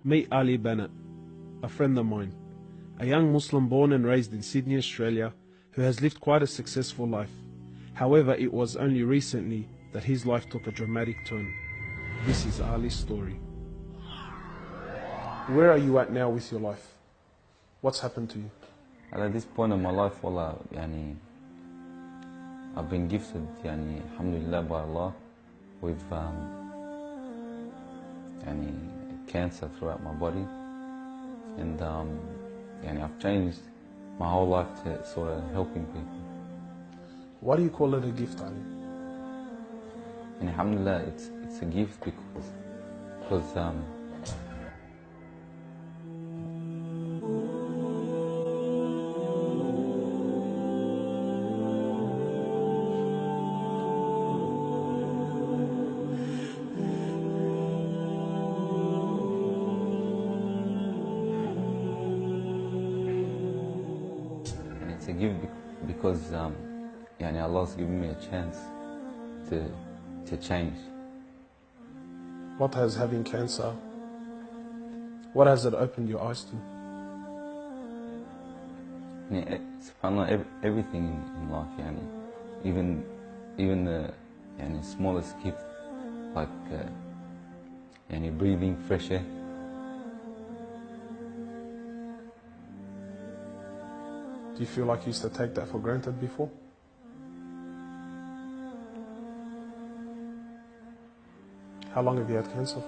Meet Ali Bennett, a friend of mine, a young Muslim born and raised in Sydney, Australia, who has lived quite a successful life. However, it was only recently that his life took a dramatic turn. This is Ali's story. Where are you at now with your life? What's happened to you? And at this point in my life, wallah, I've been gifted, alhamdulillah, by Allah, with cancer throughout my body, and I've changed my whole life to sort of helping people. Why do you call it a gift, Ali? And alhamdulillah, it's a gift because it's a gift because Allah's given me a chance to change. What has having cancer, what has it opened your eyes to? SubhanAllah, everything in life, even the smallest gift, like breathing fresh air. Do you feel like you used to take that for granted before? How long have you had cancer?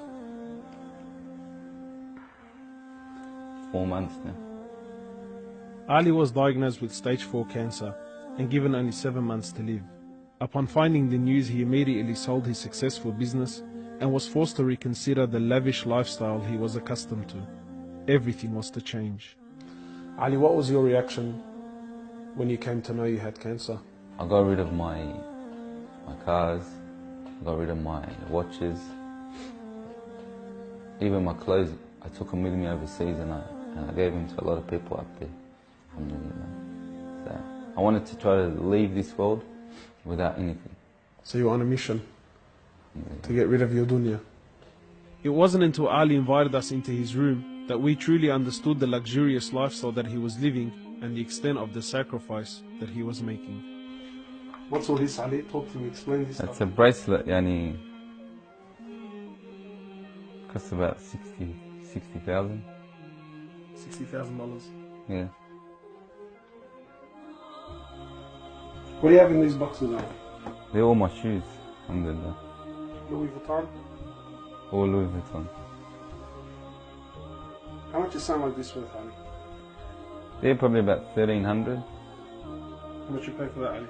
4 months now. Ali was diagnosed with stage 4 cancer and given only 7 months to live. Upon finding the news, he immediately sold his successful business and was forced to reconsider the lavish lifestyle he was accustomed to. Everything was to change. Ali, what was your reaction when you came to know you had cancer? I got rid of my cars, I got rid of my watches, even my clothes. I took them with me overseas and I gave them to a lot of people up there. Alhamdulillah. So I wanted to try to leave this world without anything. So you were on a mission to get rid of your dunya. It wasn't until Ali invited us into his room that we truly understood the luxurious lifestyle that he was living and the extent of the sacrifice that he was making. What's all this, Ali? Talk to me, explain this. It's a bracelet, costs about 60,000. $60,000. Yeah. What do you have in these boxes, Ali? They're all my shoes, alhamdulillah. Louis Vuitton? All Louis Vuitton. How much is something like this worth, Ali? They're probably about 1,300. How much you pay for that, Ali?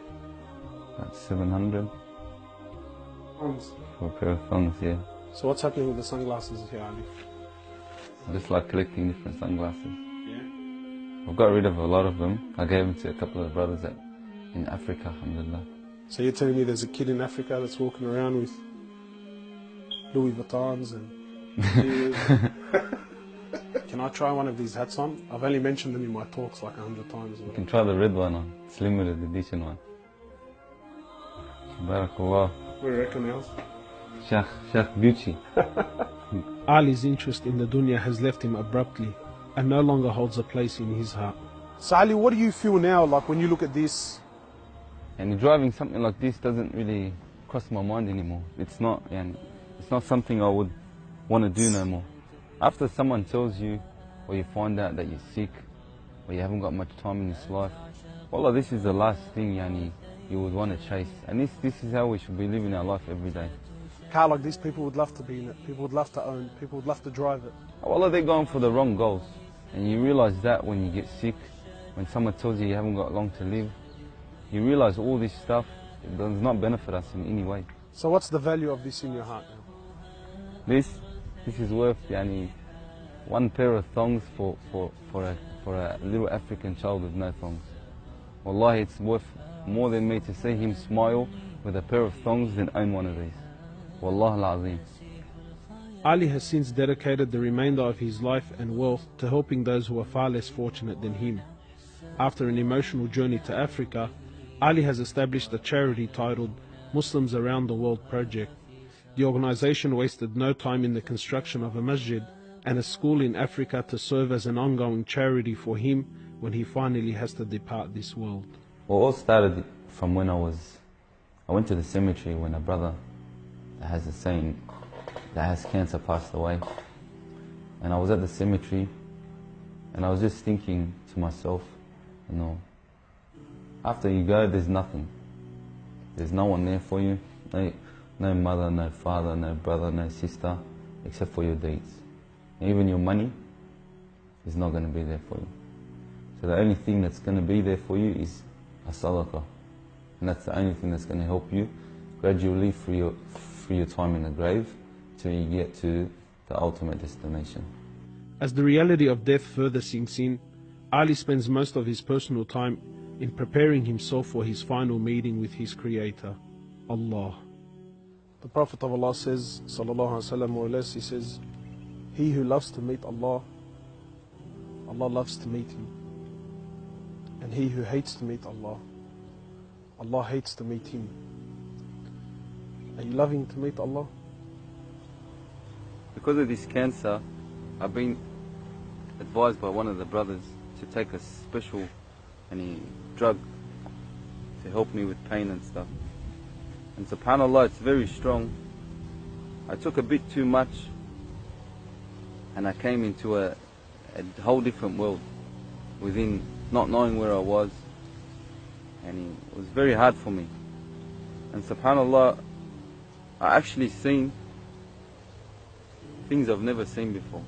About 700. Thongs. For a pair of thongs, yeah. So what's happening with the sunglasses here, Ali? I just like collecting different sunglasses. Yeah? I've got rid of a lot of them. I gave them to a couple of brothers in Africa, alhamdulillah. So you're telling me there's a kid in Africa that's walking around with Louis Vuittons and... Can I try one of these hats on? I've only mentioned them in my talks like 100 times. You can try the red one on. It's limited edition one. Barakallah. What do you reckon else? Sheikh Gucci. Ali's interest in the dunya has left him abruptly and no longer holds a place in his heart. So Ali, what do you feel now, like when you look at this? And driving something like this doesn't really cross my mind anymore. It's not something I would want to do no more. After someone tells you, or you find out that you're sick, or you haven't got much time in this life, wallah, this is the last thing you would want to chase. And this is how we should be living our life every day. Car like this, people would love to be in it, people would love to own, people would love to drive it. Wallah, they're going for the wrong goals. And you realize that when you get sick, when someone tells you haven't got long to live, you realize all this stuff does not benefit us in any way. So what's the value of this in your heart now? This is worth one pair of thongs for a little African child with no thongs. Wallahi, it's worth more than me to see him smile with a pair of thongs than own one of these. Wallah al-Azim. Ali has since dedicated the remainder of his life and wealth to helping those who are far less fortunate than him. After an emotional journey to Africa, Ali has established a charity titled Muslims Around the World Project. The organization wasted no time in the construction of a masjid and a school in Africa to serve as an ongoing charity for him when he finally has to depart this world. Well, it all started from when I went to the cemetery when a brother that has cancer passed away. And I was at the cemetery and I was just thinking to myself, after you go, there's nothing. There's no one there for you. No mother, no father, no brother, no sister, except for your deeds. And even your money is not going to be there for you. So the only thing that's going to be there for you is a sadaqah. And that's the only thing that's going to help you gradually through your time in the grave till you get to the ultimate destination. As the reality of death further sinks in, Ali spends most of his personal time in preparing himself for his final meeting with his Creator, Allah. The Prophet of Allah says, sallallahu alaihi wasallam, more or less, he says, he who loves to meet Allah, Allah loves to meet him. And he who hates to meet Allah, Allah hates to meet him. Are you loving to meet Allah? Because of this cancer, I've been advised by one of the brothers to take a special drug to help me with pain and stuff. And subhanAllah, it's very strong. I took a bit too much and I came into a whole different world within not knowing where I was, and it was very hard for me. And subhanAllah, I actually seen things I've never seen before.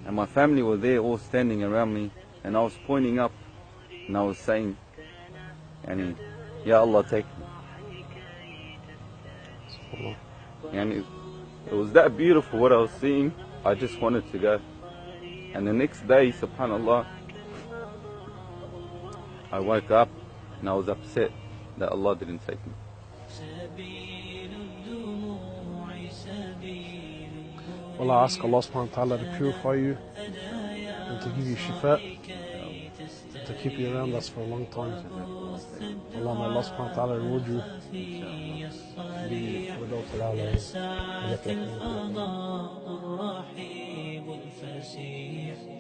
And my family were there all standing around me, and I was pointing up and I was saying, Ya Allah, take me. And it was that beautiful what I was seeing, I just wanted to go. And the next day, subhanAllah, I woke up and I was upset that Allah didn't take me. Well, I ask Allah subhanahu wa ta'ala to purify you and to give you shifa, to keep you around us for a long time. Allah, may Allah subhanahu wa ta'ala reward you.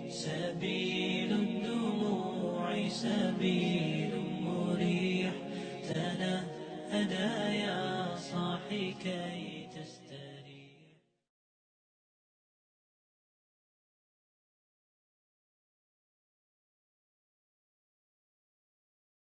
سبيل الدموع سبيل مريح تنهدى يا صاحي كي تستريح